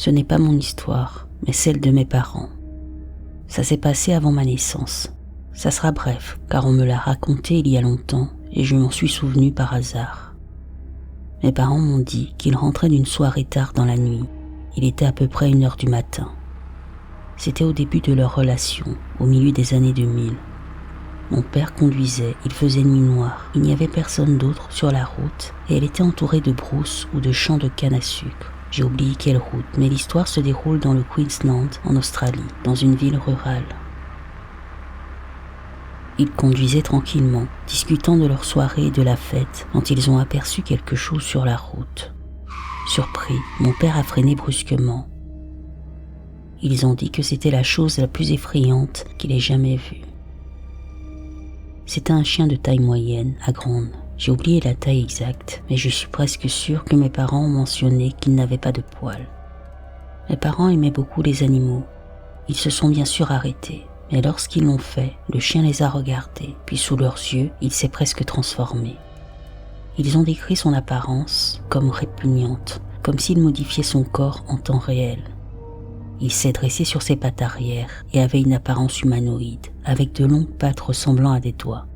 Ce n'est pas mon histoire, mais celle de mes parents. Ça s'est passé avant ma naissance. Ça sera bref, car on me l'a raconté il y a longtemps et je m'en suis souvenu par hasard. Mes parents m'ont dit qu'ils rentraient d'une soirée tard dans la nuit. Il était à peu près 1h du matin. C'était au début de leur relation, au milieu des années 2000. Mon père conduisait, il faisait nuit noire, il n'y avait personne d'autre sur la route et elle était entourée de brousses ou de champs de canne à sucre. J'ai oublié quelle route, mais l'histoire se déroule dans le Queensland, en Australie, dans une ville rurale. Ils conduisaient tranquillement, discutant de leur soirée et de la fête, quand ils ont aperçu quelque chose sur la route. Surpris, mon père a freiné brusquement. Ils ont dit que c'était la chose la plus effrayante qu'il ait jamais vue. C'était un chien de taille moyenne à grande. J'ai oublié la taille exacte, mais je suis presque sûre que mes parents ont mentionné qu'il n'avait pas de poils. Mes parents aimaient beaucoup les animaux. Ils se sont bien sûr arrêtés, mais lorsqu'ils l'ont fait, le chien les a regardés, puis sous leurs yeux, il s'est presque transformé. Ils ont décrit son apparence comme répugnante, comme s'il modifiait son corps en temps réel. Il s'est dressé sur ses pattes arrière et avait une apparence humanoïde, avec de longues pattes ressemblant à des doigts.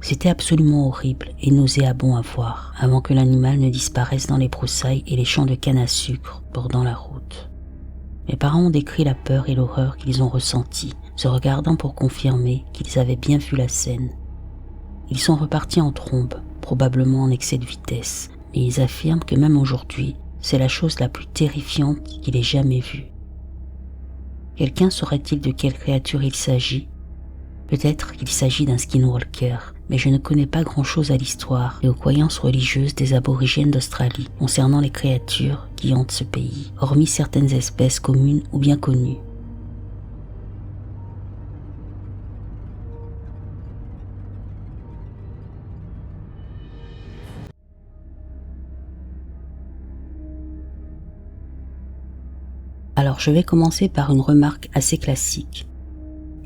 C'était absolument horrible et nauséabond à voir, avant que l'animal ne disparaisse dans les broussailles et les champs de canne à sucre bordant la route. Mes parents ont décrit la peur et l'horreur qu'ils ont ressenties, se regardant pour confirmer qu'ils avaient bien vu la scène. Ils sont repartis en trombe, probablement en excès de vitesse, et ils affirment que même aujourd'hui, c'est la chose la plus terrifiante qu'il ait jamais vue. Quelqu'un saurait-il de quelle créature il s'agit? Peut-être qu'il s'agit d'un skinwalker, mais je ne connais pas grand-chose à l'histoire et aux croyances religieuses des aborigènes d'Australie concernant les créatures qui hantent ce pays, hormis certaines espèces communes ou bien connues. Alors je vais commencer par une remarque assez classique.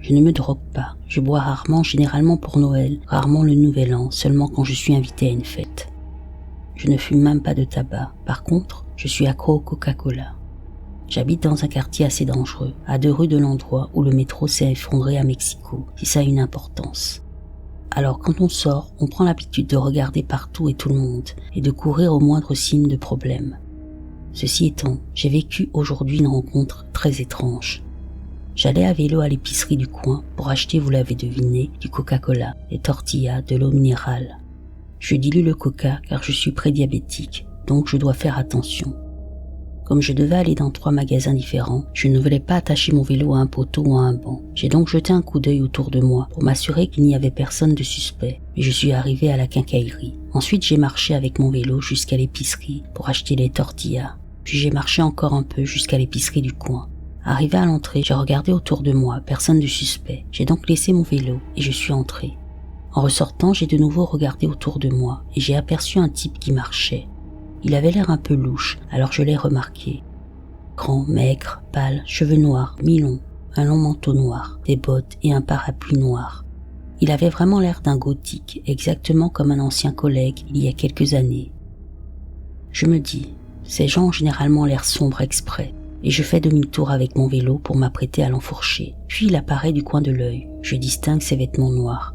Je ne me drogue pas, je bois rarement, généralement pour Noël, rarement le Nouvel An, seulement quand je suis invité à une fête. Je ne fume même pas de tabac, par contre, je suis accro au Coca-Cola. J'habite dans un quartier assez dangereux, à 2 rues de l'endroit où le métro s'est effondré à Mexico, si ça a une importance. Alors quand on sort, on prend l'habitude de regarder partout et tout le monde, et de courir au moindre signe de problème. Ceci étant, j'ai vécu aujourd'hui une rencontre très étrange. J'allais à vélo à l'épicerie du coin pour acheter, vous l'avez deviné, du Coca-Cola, des tortillas, de l'eau minérale. Je dilue le coca car je suis prédiabétique, donc je dois faire attention. Comme je devais aller dans 3 magasins différents, je ne voulais pas attacher mon vélo à un poteau ou à un banc. J'ai donc jeté un coup d'œil autour de moi pour m'assurer qu'il n'y avait personne de suspect, et je suis arrivé à la quincaillerie. Ensuite, j'ai marché avec mon vélo jusqu'à l'épicerie pour acheter les tortillas. Puis j'ai marché encore un peu jusqu'à l'épicerie du coin. Arrivé à l'entrée, j'ai regardé autour de moi, personne de suspect. J'ai donc laissé mon vélo et je suis entré. En ressortant, j'ai de nouveau regardé autour de moi et j'ai aperçu un type qui marchait. Il avait l'air un peu louche, alors je l'ai remarqué. Grand, maigre, pâle, cheveux noirs, mi-longs, un long manteau noir, des bottes et un parapluie noir. Il avait vraiment l'air d'un gothique, exactement comme un ancien collègue il y a quelques années. Je me dis, ces gens ont généralement l'air sombres exprès. Et je fais demi-tour avec mon vélo pour m'apprêter à l'enfourcher. Puis il apparaît du coin de l'œil. Je distingue ses vêtements noirs.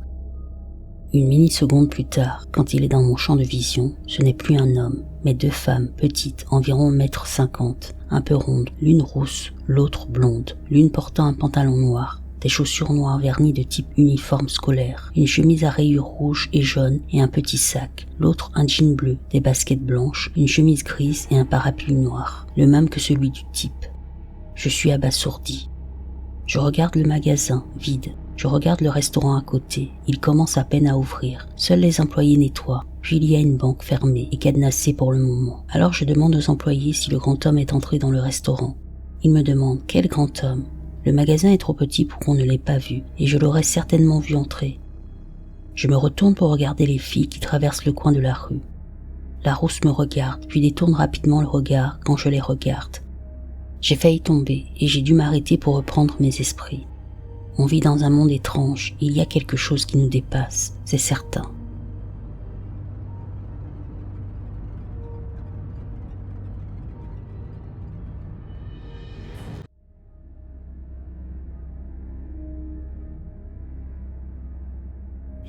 Une mini-seconde plus tard, quand il est dans mon champ de vision, ce n'est plus un homme, mais 2 femmes petites, environ 1,50 m, un peu rondes, l'une rousse, l'autre blonde, l'une portant un pantalon noir, des chaussures noires vernies de type uniforme scolaire, une chemise à rayures rouges et jaunes et un petit sac, l'autre un jean bleu, des baskets blanches, une chemise grise et un parapluie noir, le même que celui du type. Je suis abasourdi. Je regarde le magasin, vide. Je regarde le restaurant à côté. Il commence à peine à ouvrir. Seuls les employés nettoient. Puis il y a une banque fermée et cadenassée pour le moment. Alors je demande aux employés si le grand homme est entré dans le restaurant. Ils me demandent quel grand homme. Le magasin est trop petit pour qu'on ne l'ait pas vu, et je l'aurais certainement vu entrer. Je me retourne pour regarder les filles qui traversent le coin de la rue. La rousse me regarde, puis détourne rapidement le regard quand je les regarde. J'ai failli tomber, et j'ai dû m'arrêter pour reprendre mes esprits. On vit dans un monde étrange, il y a quelque chose qui nous dépasse, c'est certain.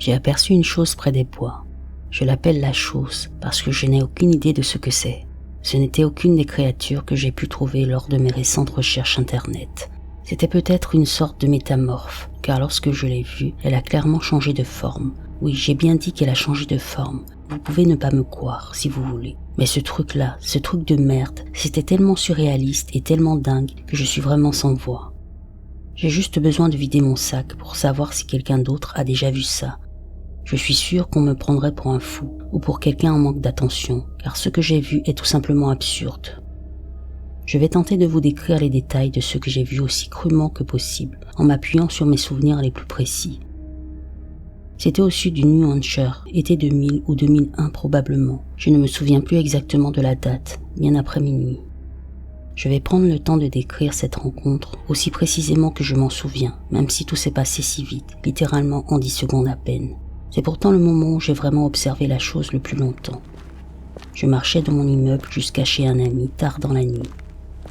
J'ai aperçu une chose près des bois. Je l'appelle la chose parce que je n'ai aucune idée de ce que c'est. Ce n'était aucune des créatures que j'ai pu trouver lors de mes récentes recherches internet. C'était peut-être une sorte de métamorphe, car lorsque je l'ai vue, elle a clairement changé de forme. Oui, j'ai bien dit qu'elle a changé de forme. Vous pouvez ne pas me croire, si vous voulez. Mais ce truc-là, ce truc de merde, c'était tellement surréaliste et tellement dingue que je suis vraiment sans voix. J'ai juste besoin de vider mon sac pour savoir si quelqu'un d'autre a déjà vu ça. Je suis sûr qu'on me prendrait pour un fou ou pour quelqu'un en manque d'attention, car ce que j'ai vu est tout simplement absurde. Je vais tenter de vous décrire les détails de ce que j'ai vu aussi crûment que possible, en m'appuyant sur mes souvenirs les plus précis. C'était au sud du New Hampshire, été 2000 ou 2001 probablement. Je ne me souviens plus exactement de la date, bien après minuit. Je vais prendre le temps de décrire cette rencontre aussi précisément que je m'en souviens, même si tout s'est passé si vite, littéralement en 10 secondes à peine. C'est pourtant le moment où j'ai vraiment observé la chose le plus longtemps. Je marchais de mon immeuble jusqu'à chez un ami tard dans la nuit.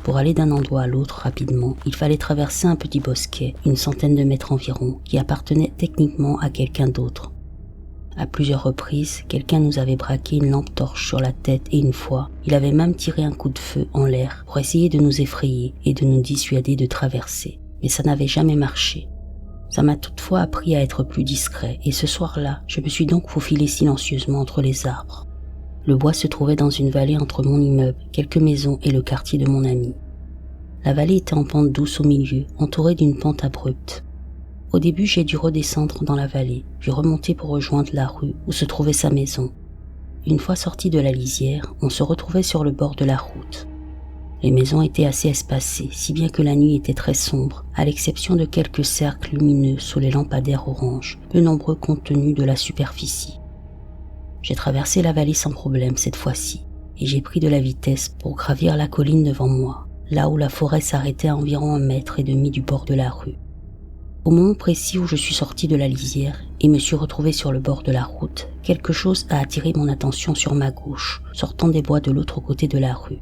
Pour aller d'un endroit à l'autre rapidement, il fallait traverser un petit bosquet, une centaine de mètres environ, qui appartenait techniquement à quelqu'un d'autre. À plusieurs reprises, quelqu'un nous avait braqué une lampe torche sur la tête et une fois, il avait même tiré un coup de feu en l'air pour essayer de nous effrayer et de nous dissuader de traverser. Mais ça n'avait jamais marché. Ça m'a toutefois appris à être plus discret et ce soir-là, je me suis donc faufilé silencieusement entre les arbres. Le bois se trouvait dans une vallée entre mon immeuble, quelques maisons et le quartier de mon ami. La vallée était en pente douce au milieu, entourée d'une pente abrupte. Au début, j'ai dû redescendre dans la vallée, puis remonter pour rejoindre la rue où se trouvait sa maison. Une fois sorti de la lisière, on se retrouvait sur le bord de la route. Les maisons étaient assez espacées, si bien que la nuit était très sombre, à l'exception de quelques cercles lumineux sous les lampadaires orange, peu nombreux compte tenu de la superficie. J'ai traversé la vallée sans problème cette fois-ci, et j'ai pris de la vitesse pour gravir la colline devant moi, là où la forêt s'arrêtait à environ 1,5 mètre du bord de la rue. Au moment précis où je suis sorti de la lisière et me suis retrouvé sur le bord de la route, quelque chose a attiré mon attention sur ma gauche, sortant des bois de l'autre côté de la rue.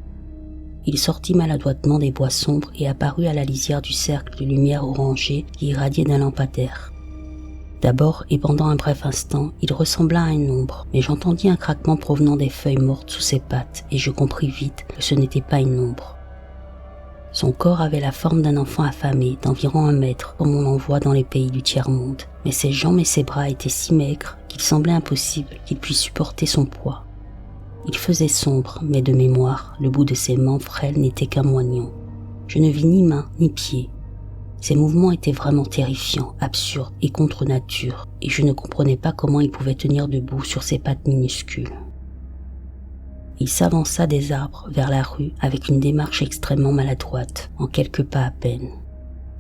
Il sortit maladroitement des bois sombres et apparut à la lisière du cercle de lumière orangée qui irradiait d'un lampadaire. D'abord, et pendant un bref instant, il ressembla à une ombre, mais j'entendis un craquement provenant des feuilles mortes sous ses pattes et je compris vite que ce n'était pas une ombre. Son corps avait la forme d'un enfant affamé d'environ 1 mètre, comme on en voit dans les pays du tiers-monde, mais ses jambes et ses bras étaient si maigres qu'il semblait impossible qu'il puisse supporter son poids. Il faisait sombre, mais de mémoire, le bout de ses mains frêles n'était qu'un moignon. Je ne vis ni main ni pied. Ses mouvements étaient vraiment terrifiants, absurdes et contre nature, et je ne comprenais pas comment il pouvait tenir debout sur ses pattes minuscules. Il s'avança des arbres vers la rue avec une démarche extrêmement maladroite, en quelques pas à peine.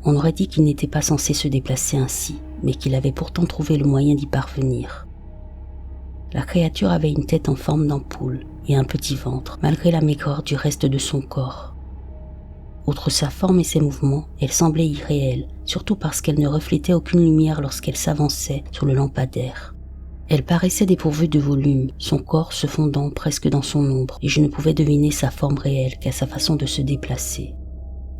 On aurait dit qu'il n'était pas censé se déplacer ainsi, mais qu'il avait pourtant trouvé le moyen d'y parvenir. La créature avait une tête en forme d'ampoule et un petit ventre, malgré la maigreur du reste de son corps. Outre sa forme et ses mouvements, elle semblait irréelle, surtout parce qu'elle ne reflétait aucune lumière lorsqu'elle s'avançait sur le lampadaire. Elle paraissait dépourvue de volume, son corps se fondant presque dans son ombre, et je ne pouvais deviner sa forme réelle qu'à sa façon de se déplacer.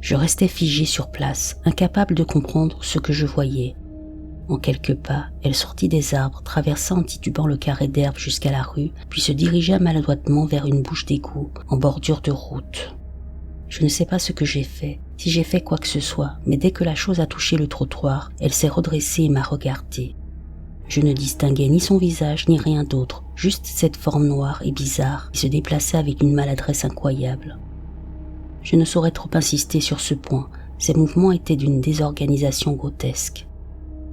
Je restais figé sur place, incapable de comprendre ce que je voyais. En quelques pas, elle sortit des arbres, traversa en titubant le carré d'herbe jusqu'à la rue, puis se dirigea maladroitement vers une bouche d'égout en bordure de route. Je ne sais pas ce que j'ai fait, si j'ai fait quoi que ce soit, mais dès que la chose a touché le trottoir, elle s'est redressée et m'a regardé. Je ne distinguais ni son visage ni rien d'autre, juste cette forme noire et bizarre qui se déplaçait avec une maladresse incroyable. Je ne saurais trop insister sur ce point, ses mouvements étaient d'une désorganisation grotesque.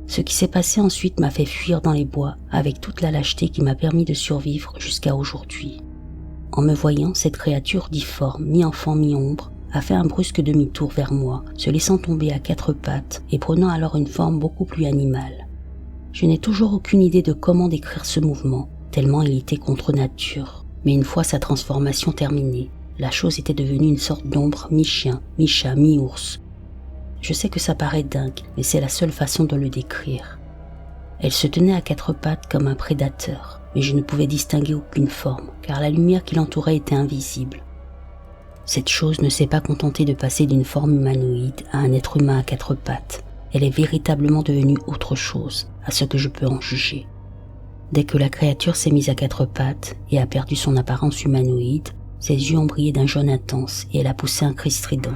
Ce qui s'est passé ensuite m'a fait fuir dans les bois avec toute la lâcheté qui m'a permis de survivre jusqu'à aujourd'hui. En me voyant, cette créature difforme, mi-enfant, mi-ombre, a fait un brusque demi-tour vers moi, se laissant tomber à 4 pattes et prenant alors une forme beaucoup plus animale. Je n'ai toujours aucune idée de comment décrire ce mouvement, tellement il était contre nature. Mais une fois sa transformation terminée, la chose était devenue une sorte d'ombre mi-chien, mi-chat, mi-ours. Je sais que ça paraît dingue, mais c'est la seule façon de le décrire. Elle se tenait à 4 pattes comme un prédateur, mais je ne pouvais distinguer aucune forme, car la lumière qui l'entourait était invisible. Cette chose ne s'est pas contentée de passer d'une forme humanoïde à un être humain à 4 pattes. Elle est véritablement devenue autre chose, à ce que je peux en juger. Dès que la créature s'est mise à quatre pattes et a perdu son apparence humanoïde, ses yeux ont brillé d'un jaune intense et elle a poussé un cri strident.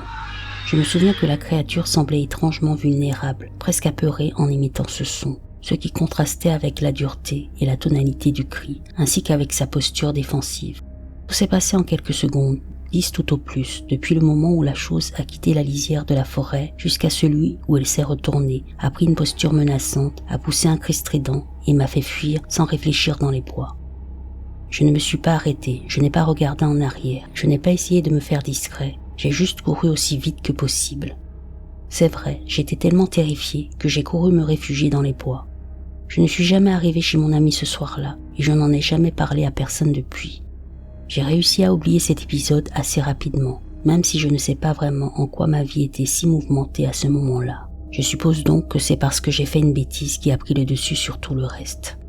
Je me souviens que la créature semblait étrangement vulnérable, presque apeurée en imitant ce son, ce qui contrastait avec la dureté et la tonalité du cri, ainsi qu'avec sa posture défensive. Tout s'est passé en quelques secondes, 10 tout au plus, depuis le moment où la chose a quitté la lisière de la forêt jusqu'à celui où elle s'est retournée, a pris une posture menaçante, a poussé un cri strident et m'a fait fuir sans réfléchir dans les bois. Je ne me suis pas arrêté, je n'ai pas regardé en arrière, je n'ai pas essayé de me faire discret, j'ai juste couru aussi vite que possible. C'est vrai, j'étais tellement terrifié que j'ai couru me réfugier dans les bois. Je ne suis jamais arrivé chez mon ami ce soir-là et je n'en ai jamais parlé à personne depuis. J'ai réussi à oublier cet épisode assez rapidement, même si je ne sais pas vraiment en quoi ma vie était si mouvementée à ce moment-là. Je suppose donc que c'est parce que j'ai fait une bêtise qui a pris le dessus sur tout le reste.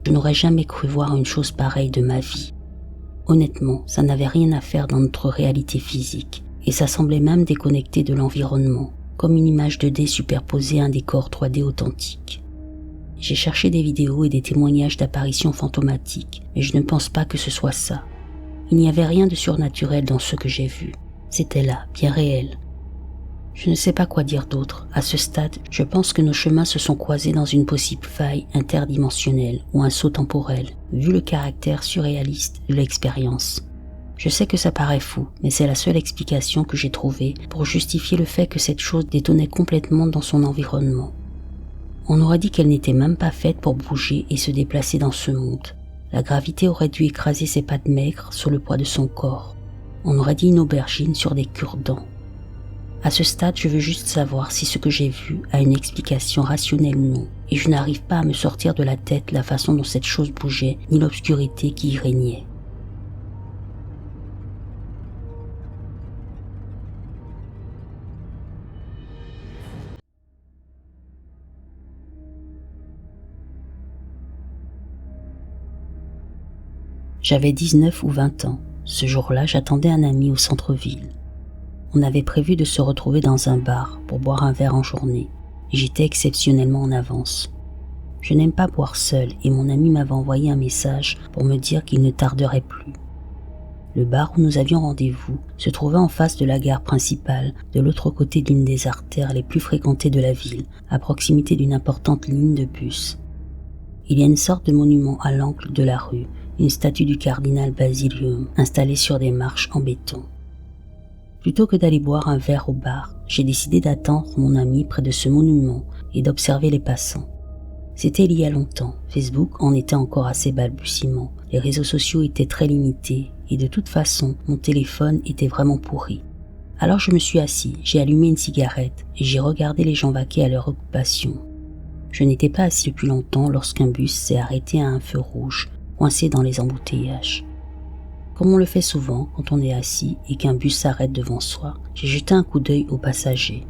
Je n'aurais jamais cru voir une chose pareille de ma vie. Honnêtement, ça n'avait rien à faire dans notre réalité physique, et ça semblait même déconnecté de l'environnement, comme une image 2D superposée à un décor 3D authentique. J'ai cherché des vidéos et des témoignages d'apparitions fantomatiques, mais je ne pense pas que ce soit ça. Il n'y avait rien de surnaturel dans ce que j'ai vu. C'était là, bien réel. Je ne sais pas quoi dire d'autre. À ce stade, je pense que nos chemins se sont croisés dans une possible faille interdimensionnelle ou un saut temporel, vu le caractère surréaliste de l'expérience. Je sais que ça paraît fou, mais c'est la seule explication que j'ai trouvée pour justifier le fait que cette chose détonnait complètement dans son environnement. On aurait dit qu'elle n'était même pas faite pour bouger et se déplacer dans ce monde. La gravité aurait dû écraser ses pattes maigres sous le poids de son corps. On aurait dit une aubergine sur des cure-dents. À ce stade, je veux juste savoir si ce que j'ai vu a une explication rationnelle ou non, et je n'arrive pas à me sortir de la tête la façon dont cette chose bougeait, ni l'obscurité qui y régnait. J'avais 19 ou 20 ans. Ce jour-là, j'attendais un ami au centre-ville. On avait prévu de se retrouver dans un bar pour boire un verre en journée, et j'étais exceptionnellement en avance. Je n'aime pas boire seul et mon ami m'avait envoyé un message pour me dire qu'il ne tarderait plus. Le bar où nous avions rendez-vous se trouvait en face de la gare principale, de l'autre côté d'une des artères les plus fréquentées de la ville, à proximité d'une importante ligne de bus. Il y a une sorte de monument à l'angle de la rue, une statue du cardinal Basilium installée sur des marches en béton. Plutôt que d'aller boire un verre au bar, j'ai décidé d'attendre mon ami près de ce monument et d'observer les passants. C'était il y a longtemps, Facebook en était encore à ses balbutiements, les réseaux sociaux étaient très limités et de toute façon, mon téléphone était vraiment pourri. Alors je me suis assis, j'ai allumé une cigarette et j'ai regardé les gens vaquer à leur occupation. Je n'étais pas assis depuis longtemps lorsqu'un bus s'est arrêté à un feu rouge, coincé dans les embouteillages. Comme on le fait souvent quand on est assis et qu'un bus s'arrête devant soi, j'ai jeté un coup d'œil aux passagers.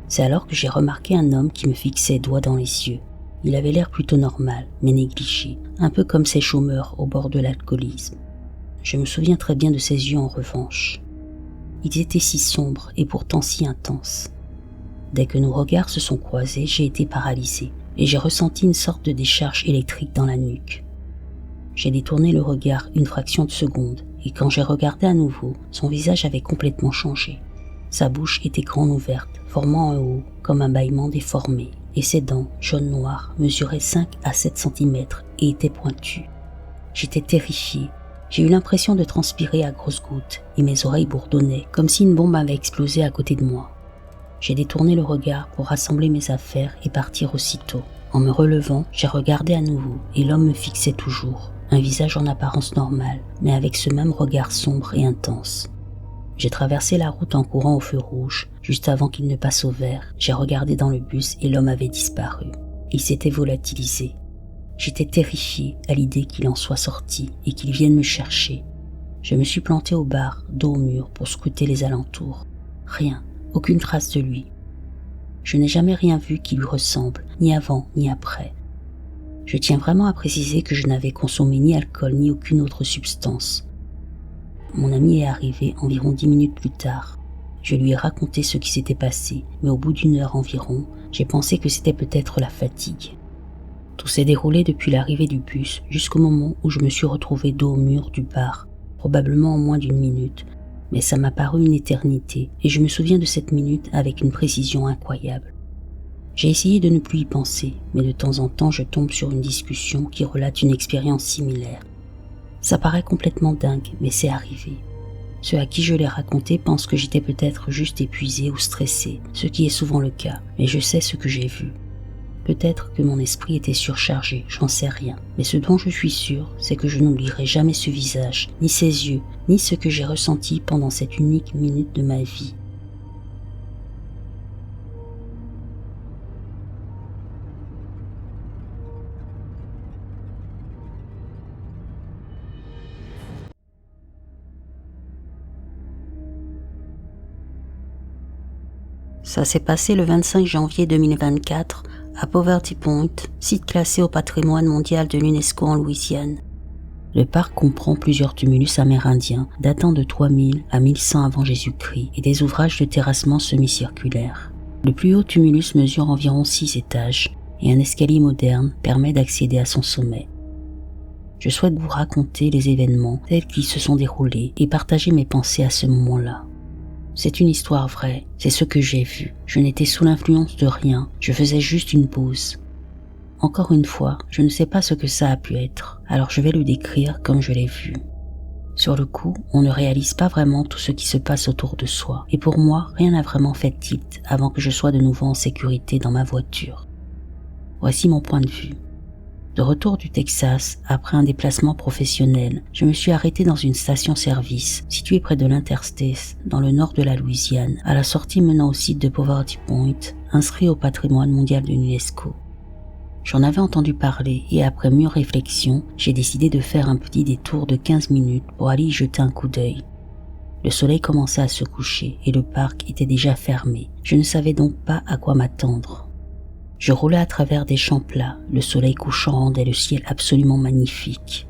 C'est alors que j'ai remarqué un homme qui me fixait doigt dans les yeux. Il avait l'air plutôt normal, mais négligé, un peu comme ces chômeurs au bord de l'alcoolisme. Je me souviens très bien de ses yeux en revanche. Ils étaient si sombres et pourtant si intenses. Dès que nos regards se sont croisés, j'ai été paralysé et j'ai ressenti une sorte de décharge électrique dans la nuque. J'ai détourné le regard une fraction de seconde et quand j'ai regardé à nouveau, son visage avait complètement changé. Sa bouche était grande ouverte, formant un O comme un bâillement déformé et ses dents, jaune-noir, mesuraient 5 à 7 cm et étaient pointues. J'étais terrifié. J'ai eu l'impression de transpirer à grosses gouttes et mes oreilles bourdonnaient comme si une bombe avait explosé à côté de moi. J'ai détourné le regard pour rassembler mes affaires et partir aussitôt. En me relevant, j'ai regardé à nouveau et l'homme me fixait toujours, un visage en apparence normale, mais avec ce même regard sombre et intense. J'ai traversé la route en courant au feu rouge. Juste avant qu'il ne passe au vert, j'ai regardé dans le bus et l'homme avait disparu. Il s'était volatilisé. J'étais terrifié à l'idée qu'il en soit sorti et qu'il vienne me chercher. Je me suis planté au bar, dos au mur, pour scruter les alentours. Rien, aucune trace de lui. Je n'ai jamais rien vu qui lui ressemble, ni avant ni après. Je tiens vraiment à préciser que je n'avais consommé ni alcool ni aucune autre substance. Mon ami est arrivé environ 10 minutes plus tard. Je lui ai raconté ce qui s'était passé, mais au bout d'1 heure environ, j'ai pensé que c'était peut-être la fatigue. Tout s'est déroulé depuis l'arrivée du bus jusqu'au moment où je me suis retrouvé dos au mur du bar, probablement en moins d'une minute, mais ça m'a paru une éternité et je me souviens de cette minute avec une précision incroyable. J'ai essayé de ne plus y penser, mais de temps en temps je tombe sur une discussion qui relate une expérience similaire. Ça paraît complètement dingue, mais c'est arrivé. Ceux à qui je l'ai raconté pensent que j'étais peut-être juste épuisé ou stressé, ce qui est souvent le cas, mais je sais ce que j'ai vu. Peut-être que mon esprit était surchargé, j'en sais rien, mais ce dont je suis sûr, c'est que je n'oublierai jamais ce visage, ni ses yeux, ni ce que j'ai ressenti pendant cette unique minute de ma vie. Ça s'est passé le 25 janvier 2024 à Poverty Point, site classé au patrimoine mondial de l'UNESCO en Louisiane. Le parc comprend plusieurs tumulus amérindiens datant de 3000 à 1100 avant Jésus-Christ et des ouvrages de terrassement semi-circulaires. Le plus haut tumulus mesure environ 6 étages et un escalier moderne permet d'accéder à son sommet. Je souhaite vous raconter les événements tels qu'ils se sont déroulés et partager mes pensées à ce moment-là. C'est une histoire vraie, c'est ce que j'ai vu. Je n'étais sous l'influence de rien, je faisais juste une pause. Encore une fois, je ne sais pas ce que ça a pu être, alors je vais le décrire comme je l'ai vu. Sur le coup, on ne réalise pas vraiment tout ce qui se passe autour de soi, et pour moi, rien n'a vraiment fait tilt avant que je sois de nouveau en sécurité dans ma voiture. Voici mon point de vue. De retour du Texas, après un déplacement professionnel, je me suis arrêté dans une station-service située près de l'Interstate, dans le nord de la Louisiane, à la sortie menant au site de Poverty Point, inscrit au patrimoine mondial de l'UNESCO. J'en avais entendu parler et après mûre réflexion, j'ai décidé de faire un petit détour de 15 minutes pour aller y jeter un coup d'œil. Le soleil commençait à se coucher et le parc était déjà fermé. Je ne savais donc pas à quoi m'attendre. Je roulais à travers des champs plats, le soleil couchant rendait le ciel absolument magnifique.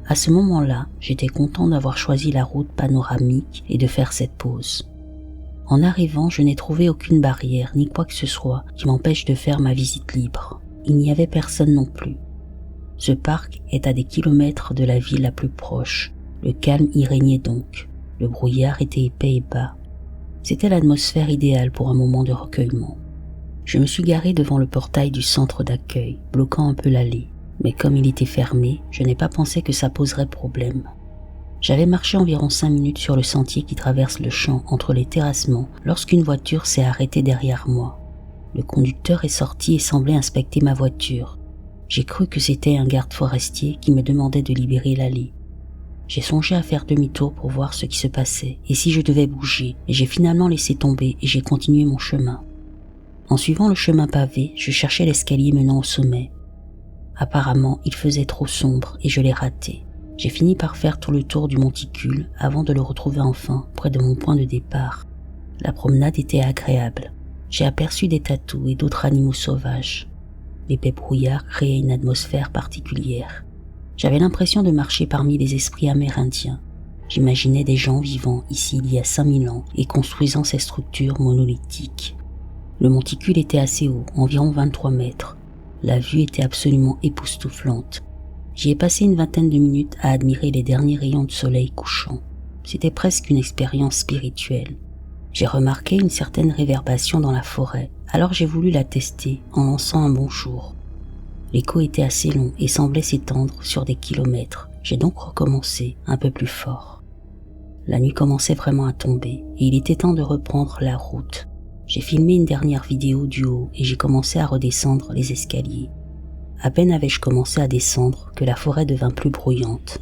À ce moment-là, j'étais content d'avoir choisi la route panoramique et de faire cette pause. En arrivant, je n'ai trouvé aucune barrière ni quoi que ce soit qui m'empêche de faire ma visite libre. Il n'y avait personne non plus. Ce parc est à des kilomètres de la ville la plus proche. Le calme y régnait donc. Le brouillard était épais et bas. C'était l'atmosphère idéale pour un moment de recueillement. Je me suis garé devant le portail du centre d'accueil, bloquant un peu l'allée. Mais comme il était fermé, je n'ai pas pensé que ça poserait problème. J'avais marché environ 5 minutes sur le sentier qui traverse le champ entre les terrassements lorsqu'une voiture s'est arrêtée derrière moi. Le conducteur est sorti et semblait inspecter ma voiture. J'ai cru que c'était un garde forestier qui me demandait de libérer l'allée. J'ai songé à faire demi-tour pour voir ce qui se passait et si je devais bouger, mais j'ai finalement laissé tomber et j'ai continué mon chemin. En suivant le chemin pavé, je cherchais l'escalier menant au sommet. Apparemment, il faisait trop sombre et je l'ai raté. J'ai fini par faire tout le tour du monticule avant de le retrouver enfin près de mon point de départ. La promenade était agréable. J'ai aperçu des tatous et d'autres animaux sauvages. L'épais brouillard créait une atmosphère particulière. J'avais l'impression de marcher parmi les esprits amérindiens. J'imaginais des gens vivant ici il y a 5000 ans et construisant ces structures monolithiques. Le monticule était assez haut, environ 23 mètres. La vue était absolument époustouflante. J'y ai passé une vingtaine de minutes à admirer les derniers rayons de soleil couchant. C'était presque une expérience spirituelle. J'ai remarqué une certaine réverbération dans la forêt, alors j'ai voulu la tester en lançant un bonjour. L'écho était assez long et semblait s'étendre sur des kilomètres. J'ai donc recommencé un peu plus fort. La nuit commençait vraiment à tomber et il était temps de reprendre la route. J'ai filmé une dernière vidéo du haut et j'ai commencé à redescendre les escaliers. À peine avais-je commencé à descendre que la forêt devint plus bruyante.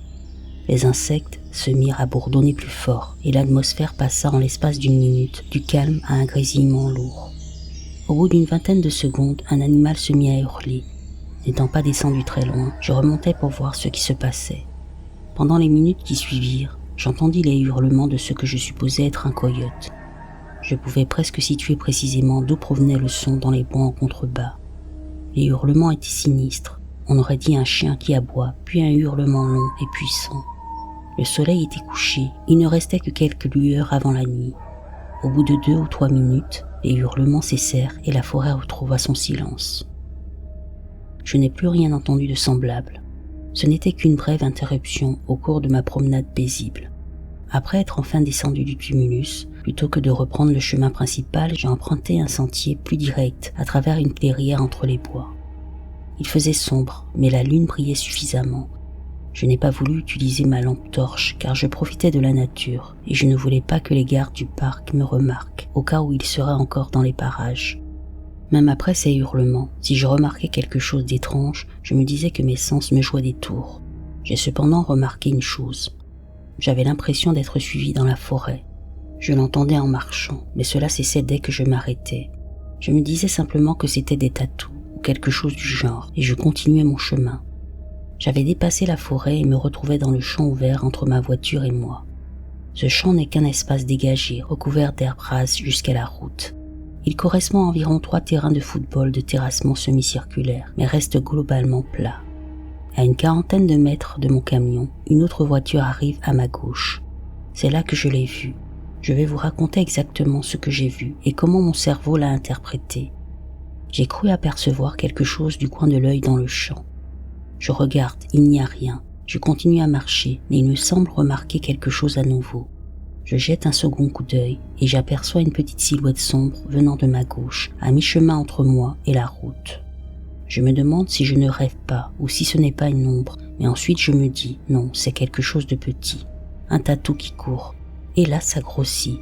Les insectes se mirent à bourdonner plus fort et l'atmosphère passa en l'espace d'une minute du calme à un grésillement lourd. Au bout d'une vingtaine de secondes, un animal se mit à hurler. N'étant pas descendu très loin, je remontai pour voir ce qui se passait. Pendant les minutes qui suivirent, j'entendis les hurlements de ce que je supposais être un coyote. Je pouvais presque situer précisément d'où provenait le son dans les bois en contrebas. Les hurlements étaient sinistres, on aurait dit un chien qui aboie, puis un hurlement long et puissant. Le soleil était couché, il ne restait que quelques lueurs avant la nuit. Au bout de 2 ou 3 minutes, les hurlements cessèrent et la forêt retrouva son silence. je n'ai plus rien entendu de semblable. Ce n'était qu'une brève interruption au cours de ma promenade paisible. Après être enfin descendu du tumulus, plutôt que de reprendre le chemin principal, j'ai emprunté un sentier plus direct à travers une clairière entre les bois. Il faisait sombre, mais la lune brillait suffisamment. Je n'ai pas voulu utiliser ma lampe torche car je profitais de la nature et je ne voulais pas que les gardes du parc me remarquent au cas où ils seraient encore dans les parages. Même après ces hurlements, si je remarquais quelque chose d'étrange, je me disais que mes sens me jouaient des tours. J'ai cependant remarqué une chose. J'avais l'impression d'être suivi dans la forêt. Je l'entendais en marchant, mais cela cessait dès que je m'arrêtais. Je me disais simplement que c'était des tatous ou quelque chose du genre et je continuais mon chemin. J'avais dépassé la forêt et me retrouvais dans le champ ouvert entre ma voiture et moi. Ce champ n'est qu'un espace dégagé, recouvert d'herbes rases jusqu'à la route. Il correspond à environ 3 terrains de football de terrassement semi-circulaire, mais reste globalement plat. À une 40aine de mètres de mon camion, une autre voiture arrive à ma gauche. C'est là que je l'ai vue. Je vais vous raconter exactement ce que j'ai vu et comment mon cerveau l'a interprété. J'ai cru apercevoir quelque chose du coin de l'œil dans le champ. Je regarde, il n'y a rien. Je continue à marcher, mais il me semble remarquer quelque chose à nouveau. Je jette un second coup d'œil et j'aperçois une petite silhouette sombre venant de ma gauche, à mi-chemin entre moi et la route. Je me demande si je ne rêve pas ou si ce n'est pas une ombre, mais ensuite je me dis non, c'est quelque chose de petit, un tatou qui court. Et là, ça grossit.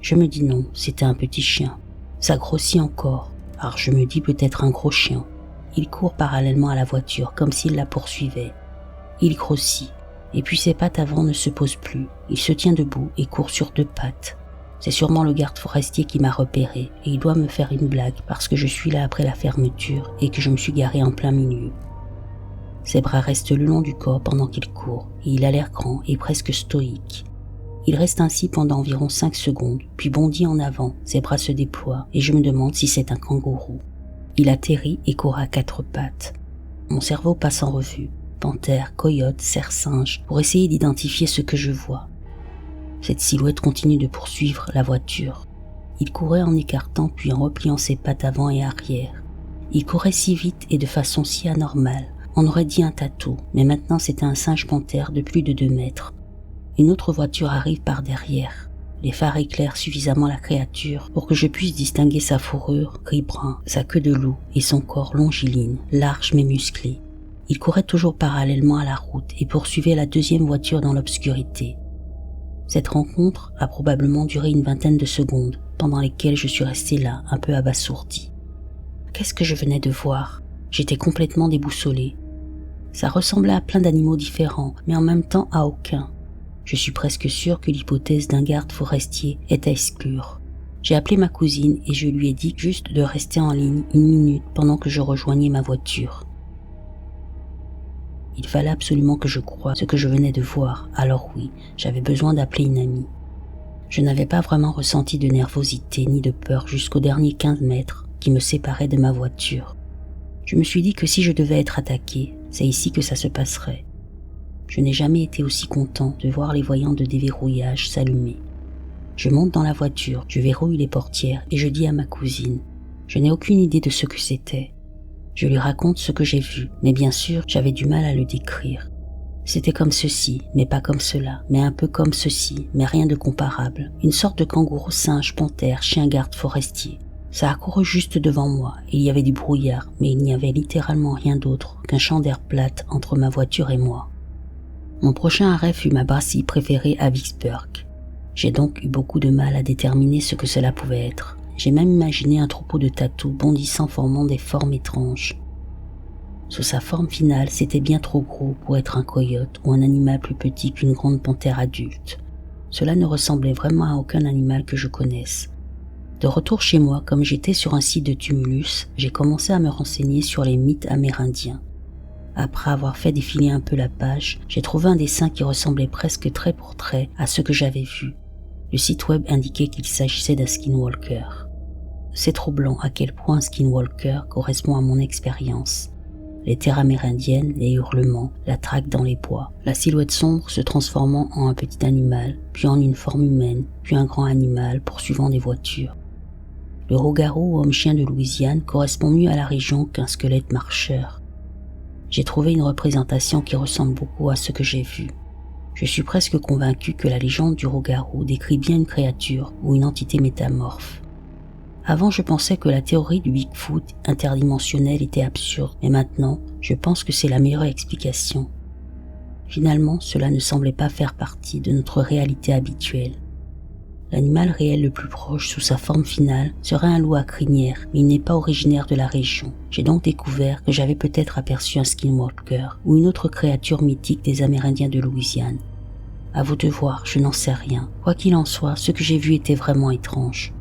Je me dis non, c'était un petit chien. Ça grossit encore, alors je me dis peut-être un gros chien. Il court parallèlement à la voiture, comme s'il la poursuivait. Il grossit, et puis ses pattes avant ne se posent plus. Il se tient debout et court sur 2 pattes. C'est sûrement le garde forestier qui m'a repéré, et il doit me faire une blague parce que je suis là après la fermeture et que je me suis garé en plein milieu. Ses bras restent le long du corps pendant qu'il court, et il a l'air grand et presque stoïque. Il reste ainsi pendant environ 5 secondes, puis bondit en avant, ses bras se déploient, et je me demande si c'est un kangourou. Il atterrit et court à 4 pattes. Mon cerveau passe en revue, panthère, coyote, cerf-singe, pour essayer d'identifier ce que je vois. Cette silhouette continue de poursuivre la voiture. Il courait en écartant puis en repliant ses pattes avant et arrière. Il courait si vite et de façon si anormale. On aurait dit un tatou, mais maintenant c'était un singe panthère de plus de 2 mètres. Une autre voiture arrive par derrière. Les phares éclairent suffisamment la créature pour que je puisse distinguer sa fourrure gris-brun, sa queue de loup et son corps longiligne, large mais musclé. Il courait toujours parallèlement à la route et poursuivait la 2e voiture dans l'obscurité. Cette rencontre a probablement duré une 20aine de secondes, pendant lesquelles je suis resté là, un peu abasourdi. Qu'est-ce que je venais de voir? J'étais complètement déboussolé. Ça ressemblait à plein d'animaux différents, mais en même temps à aucun. Je suis presque sûr que l'hypothèse d'un garde forestier est à exclure. J'ai appelé ma cousine et je lui ai dit juste de rester en ligne 1 minute pendant que je rejoignais ma voiture. Il fallait absolument que je croie ce que je venais de voir, alors oui, j'avais besoin d'appeler une amie. Je n'avais pas vraiment ressenti de nervosité ni de peur jusqu'aux derniers 15 mètres qui me séparaient de ma voiture. Je me suis dit que si je devais être attaqué, c'est ici que ça se passerait. Je n'ai jamais été aussi content de voir les voyants de déverrouillage s'allumer. Je monte dans la voiture, je verrouille les portières et je dis à ma cousine. Je n'ai aucune idée de ce que c'était. Je lui raconte ce que j'ai vu, mais bien sûr, j'avais du mal à le décrire. C'était comme ceci, mais pas comme cela, mais un peu comme ceci, mais rien de comparable. Une sorte de kangourou, singe, panthère, chien garde forestier. Ça a couru juste devant moi, il y avait du brouillard, mais il n'y avait littéralement rien d'autre qu'un champ d'air plate entre ma voiture et moi. Mon prochain arrêt fut ma brasserie préférée à Vicksburg. J'ai donc eu beaucoup de mal à déterminer ce que cela pouvait être. J'ai même imaginé un troupeau de tatous bondissant formant des formes étranges. Sous sa forme finale, c'était bien trop gros pour être un coyote ou un animal plus petit qu'une grande panthère adulte. Cela ne ressemblait vraiment à aucun animal que je connaisse. De retour chez moi, comme j'étais sur un site de tumulus, j'ai commencé à me renseigner sur les mythes amérindiens. Après avoir fait défiler un peu la page, j'ai trouvé un dessin qui ressemblait presque trait pour trait à ce que j'avais vu. Le site web indiquait qu'il s'agissait d'un skinwalker. C'est troublant à quel point un skinwalker correspond à mon expérience. Les terres amérindiennes, les hurlements, la traque dans les bois, la silhouette sombre se transformant en un petit animal, puis en une forme humaine, puis un grand animal poursuivant des voitures. Le rougarou ou homme-chien de Louisiane correspond mieux à la région qu'un squelette marcheur. J'ai trouvé une représentation qui ressemble beaucoup à ce que j'ai vu. Je suis presque convaincu que la légende du loup-garou décrit bien une créature ou une entité métamorphe. Avant, je pensais que la théorie du Bigfoot interdimensionnel était absurde, mais maintenant, je pense que c'est la meilleure explication. Finalement, cela ne semblait pas faire partie de notre réalité habituelle. L'animal réel le plus proche sous sa forme finale serait un loup à crinière, mais il n'est pas originaire de la région. J'ai donc découvert que j'avais peut-être aperçu un skinwalker ou une autre créature mythique des Amérindiens de Louisiane. À vous de voir, je n'en sais rien. Quoi qu'il en soit, ce que j'ai vu était vraiment étrange.